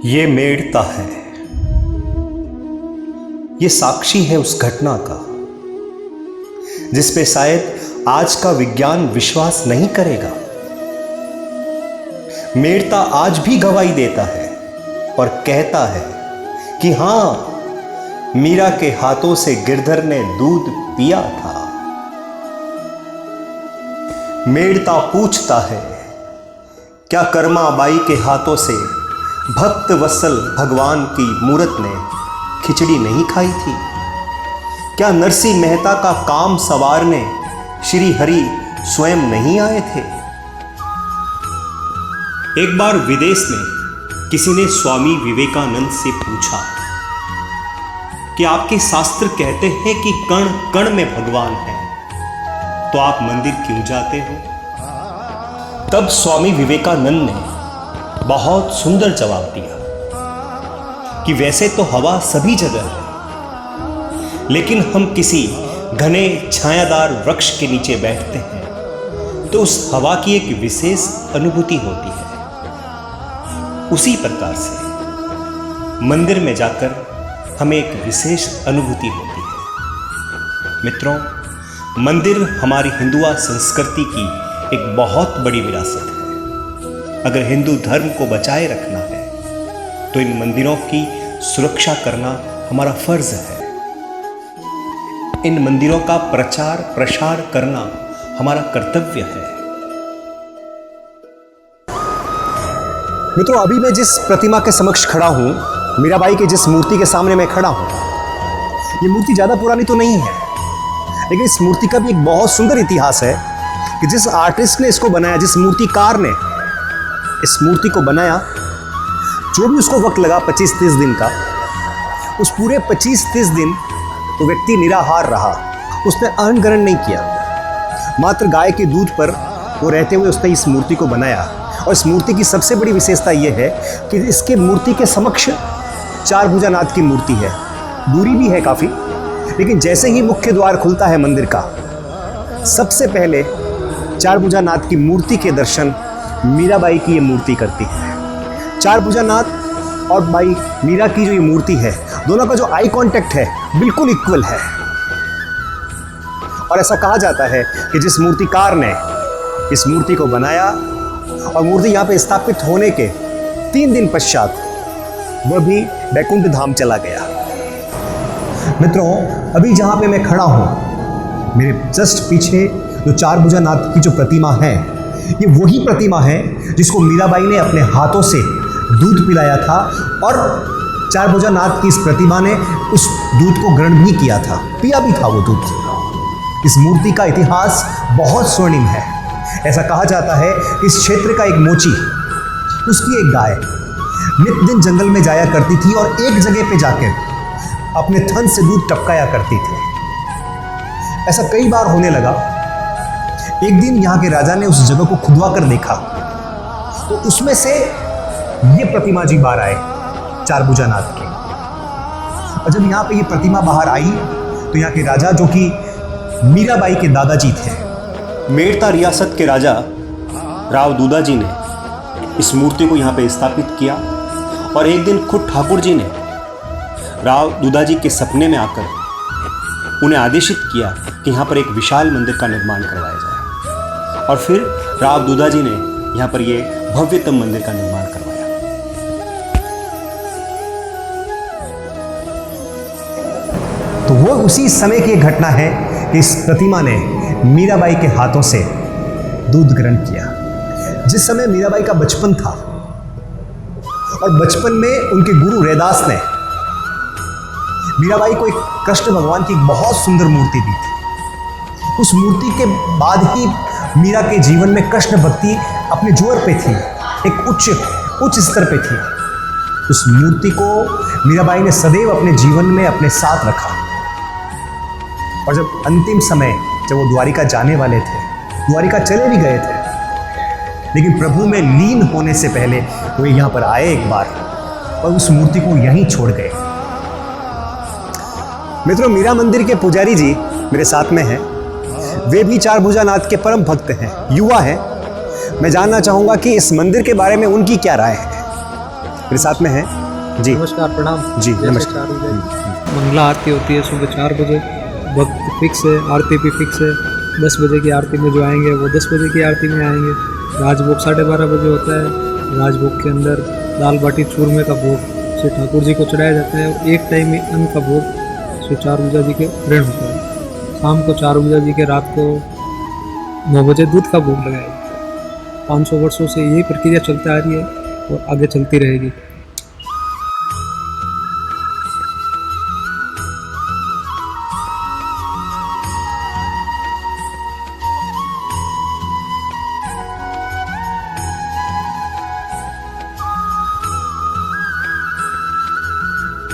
ये मेड़ता है, ये साक्षी है उस घटना का जिस पे शायद आज का विज्ञान विश्वास नहीं करेगा। मेड़ता आज भी गवाही देता है और कहता है कि हां, मीरा के हाथों से गिरधर ने दूध पिया था। मेड़ता पूछता है, क्या कर्मा बाई के हाथों से भक्त वत्सल भगवान की मूरत ने खिचड़ी नहीं खाई थी? क्या नरसिंह मेहता का काम सवारने श्री हरि स्वयं नहीं आए थे? एक बार विदेश में किसी ने स्वामी विवेकानंद से पूछा कि आपके शास्त्र कहते हैं कि कण कण में भगवान है, तो आप मंदिर क्यों जाते हो? तब स्वामी विवेकानंद ने बहुत सुंदर जवाब दिया कि वैसे तो हवा सभी जगह है, लेकिन हम किसी घने छायादार वृक्ष के नीचे बैठते हैं तो उस हवा की एक विशेष अनुभूति होती है। उसी प्रकार से मंदिर में जाकर हमें एक विशेष अनुभूति होती है। मित्रों, मंदिर हमारी हिंदुआ संस्कृति की एक बहुत बड़ी विरासत है। अगर हिंदू धर्म को बचाए रखना है तो इन मंदिरों की सुरक्षा करना हमारा फर्ज है। इन मंदिरों का प्रचार प्रसार करना हमारा कर्तव्य है। मित्रों, अभी मैं जिस प्रतिमा के समक्ष खड़ा हूं, मीराबाई के जिस मूर्ति के सामने मैं खड़ा हूं, ये मूर्ति ज्यादा पुरानी तो नहीं है, लेकिन इस मूर्ति का भी एक बहुत सुंदर इतिहास है कि जिस आर्टिस्ट ने इसको बनाया, जिस मूर्तिकार ने इस मूर्ति को बनाया, जो भी उसको वक्त लगा 25-30 दिन का, उस पूरे 25-30 दिन तो व्यक्ति निराहार रहा। उसने अन्न ग्रहण नहीं किया, मात्र गाय के दूध पर वो रहते हुए उसने इस मूर्ति को बनाया। और इस मूर्ति की सबसे बड़ी विशेषता यह है कि इसके मूर्ति के समक्ष चार भुजानाथ की मूर्ति है। दूरी भी है काफ़ी, लेकिन जैसे ही मुख्य द्वार खुलता है मंदिर का, सबसे पहले चार भुजानाथ की मूर्ति के दर्शन मीराबाई की ये मूर्ति करती है। चार भुजानाथ और बाई मीरा की जो ये मूर्ति है, दोनों का जो आई कांटेक्ट है बिल्कुल इक्वल है। और ऐसा कहा जाता है कि जिस मूर्तिकार ने इस मूर्ति को बनाया और मूर्ति यहाँ पे स्थापित होने के 3 दिन पश्चात वह भी वैकुंठ धाम चला गया। मित्रों, अभी जहाँ पे मैं खड़ा हूँ, मेरे जस्ट पीछे जो चार भुजानाथ की जो प्रतिमा है, ये वही प्रतिमा है जिसको मीराबाई ने अपने हाथों से दूध पिलाया था और चार भुजानाथ की इस प्रतिमा ने उस दूध को ग्रहण भी किया था, पिया भी था वो दूध। इस मूर्ति का इतिहास बहुत स्वर्णिम है। ऐसा कहा जाता है कि इस क्षेत्र का एक मोची, उसकी एक गाय नित दिन जंगल में जाया करती थी और एक जगह पे जाकर अपने थन से दूध टपकाया करती थी। ऐसा कई बार होने लगा। एक दिन यहाँ के राजा ने उस जगह को खुदवा कर देखा तो उसमें से ये प्रतिमा जी बाहर आए, चार भुजानाथ के। और जब यहाँ पे ये प्रतिमा बाहर आई तो यहाँ के राजा, जो कि मीराबाई के दादाजी थे, मेड़ता रियासत के राजा राव दूदाजी ने इस मूर्ति को यहाँ पे स्थापित किया। और एक दिन खुद ठाकुर जी ने राव दूदाजी के सपने में आकर उन्हें आदेशित किया कि यहाँ पर एक विशाल मंदिर का निर्माण करवाया जाए। और फिर राव दूदाजी ने यहाँ पर ये भव्यतम मंदिर का निर्माण करवाया। तो वो उसी समय की एक घटना है कि इस प्रतिमा ने मीराबाई के हाथों से दूध ग्रहण किया। जिस समय मीराबाई का बचपन था और बचपन में उनके गुरु रैदास ने मीराबाई को एक कृष्ण भगवान की बहुत सुंदर मूर्ति दी थी। उस मूर्ति के बाद ही मीरा के जीवन में कृष्ण भक्ति अपने जोर पे थी, एक उच्च स्तर पे थी। उस मूर्ति को मीराबाई ने सदैव अपने जीवन में अपने साथ रखा। और जब अंतिम समय, जब वो द्वारिका जाने वाले थे, द्वारिका चले भी गए थे, लेकिन प्रभु में लीन होने से पहले वो यहाँ पर आए एक बार और उस मूर्ति को यहीं छोड़ गए। मित्रों, मीरा मंदिर के पुजारी जी मेरे साथ में हैं। वे भी चार भुजानाथ के परम भक्त हैं, युवा हैं। मैं जानना चाहूँगा कि इस मंदिर के बारे में उनकी क्या राय है। मेरे साथ में है जी। नमस्कार, प्रणाम जी, जैसे नमस्कार। 4 बजे मंगला आरती होती है सुबह 4 बजे। वक्त फिक्स है, आरती भी फिक्स है। 10 बजे की आरती में जो आएंगे वो 10 बजे की आरती में आएंगे। राजभोग 12:30 बजे होता है। राजभोग के अंदर दाल बाटी चूरमे का भोग श्री ठाकुर जी को चढ़ाया जाता है और एक टाइम में अन्न का भोग श्री चारुजा जी के ऋण होता है। शाम को चारुजा जी के रात को 9 बजे दूध का भोग लगाया जाता है। 500 वर्षों से यही प्रक्रिया चलती आ रही है और आगे चलती रहेगी।